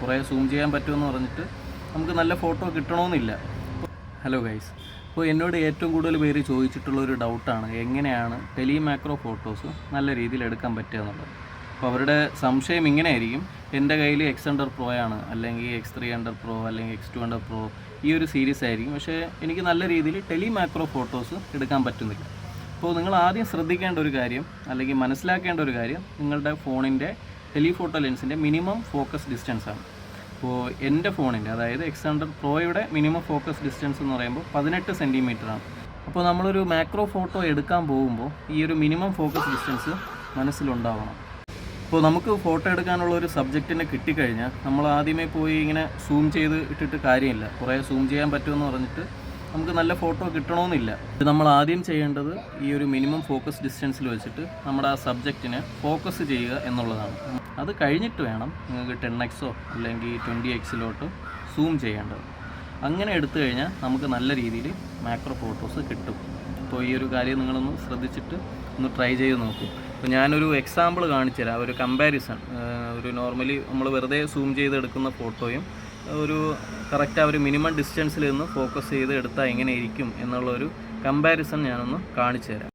കുറേ സൂം ചെയ്യാൻ പറ്റുമെന്ന് പറഞ്ഞിട്ട് നമുക്ക് നല്ല ഫോട്ടോ കിട്ടണമെന്നില്ല. ഹലോ ഗൈസ്, അപ്പോൾ എന്നോട് ഏറ്റവും കൂടുതൽ പേര് ചോദിച്ചിട്ടുള്ളൊരു ഡൗട്ടാണ് എങ്ങനെയാണ് ടെലി മാക്രോ ഫോട്ടോസ് നല്ല രീതിയിൽ എടുക്കാൻ പറ്റുക എന്നുള്ളത്. അപ്പോൾ അവരുടെ സംശയം ഇങ്ങനെയായിരിക്കും, എൻ്റെ കയ്യിൽ X100 Pro ആണ്, അല്ലെങ്കിൽ X300 Pro അല്ലെങ്കിൽ X200 Pro ഈ ഒരു സീരീസ് ആയിരിക്കും, പക്ഷേ എനിക്ക് നല്ല രീതിയിൽ ടെലി മാക്രോ ഫോട്ടോസ് എടുക്കാൻ പറ്റുന്നില്ല. അപ്പോൾ നിങ്ങൾ ആദ്യം ശ്രദ്ധിക്കേണ്ട ഒരു കാര്യം അല്ലെങ്കിൽ മനസ്സിലാക്കേണ്ട ഒരു കാര്യം നിങ്ങളുടെ ഫോണിൻ്റെ ടെലിഫോട്ടോ ലെൻസിൻ്റെ മിനിമം ഫോക്കസ് ഡിസ്റ്റൻസ് ആണ്. അപ്പോൾ എൻ്റെ ഫോണിൻ്റെ അതായത് X100 Proയുടെ മിനിമം ഫോക്കസ് ഡിസ്റ്റൻസ് എന്ന് പറയുമ്പോൾ 18 സെൻറ്റിമീറ്ററാണ്. അപ്പോൾ നമ്മളൊരു മാക്രോ ഫോട്ടോ എടുക്കാൻ പോകുമ്പോൾ ഈ ഒരു മിനിമം ഫോക്കസ് ഡിസ്റ്റൻസ് മനസ്സിലുണ്ടാവണം. അപ്പോൾ നമുക്ക് ഫോട്ടോ എടുക്കാനുള്ള ഒരു സബ്ജക്റ്റിനെ കിട്ടിക്കഴിഞ്ഞാൽ നമ്മൾ ആദ്യമേ പോയി ഇങ്ങനെ സൂം ചെയ്ത് ഇട്ടിട്ട് കാര്യമില്ല. കുറേ സൂം ചെയ്യാൻ പറ്റുമെന്ന് പറഞ്ഞിട്ട് നമുക്ക് നല്ല ഫോട്ടോ കിട്ടണമെന്നില്ല. ഇത് നമ്മൾ ആദ്യം ചെയ്യേണ്ടത് ഈ ഒരു മിനിമം ഫോക്കസ് ഡിസ്റ്റൻസിൽ വെച്ചിട്ട് നമ്മുടെ ആ സബ്ജക്റ്റിനെ ഫോക്കസ് ചെയ്യുക എന്നുള്ളതാണ്. അത് കഴിഞ്ഞിട്ട് വേണം നിങ്ങൾക്ക് 10x അല്ലെങ്കിൽ 20x സൂം ചെയ്യേണ്ടത്. അങ്ങനെ എടുത്തു കഴിഞ്ഞാൽ നമുക്ക് നല്ല രീതിയിൽ മാക്രോ ഫോട്ടോസ് കിട്ടും. അപ്പോൾ ഈ ഒരു കാര്യം നിങ്ങളൊന്ന് ശ്രദ്ധിച്ചിട്ട് ഒന്ന് ട്രൈ ചെയ്ത് നോക്കും. അപ്പോൾ ഞാനൊരു എക്സാമ്പിൾ കാണിച്ചു തരാം, ഒരു കമ്പാരിസൺ. ഒരു നോർമലി നമ്മൾ വെറുതെ സൂം ചെയ്തെടുക്കുന്ന ഫോട്ടോയും ഒരു കറക്റ്റ് ആ ഒരു മിനിമം ഡിസ്റ്റൻസിൽ നിന്ന് ഫോക്കസ് ചെയ്ത് എടുത്താൽ എങ്ങനെ ഇരിക്കും എന്നുള്ളൊരു കമ്പാരിസൺ ഞാനൊന്ന് കാണിച്ചു തരാം.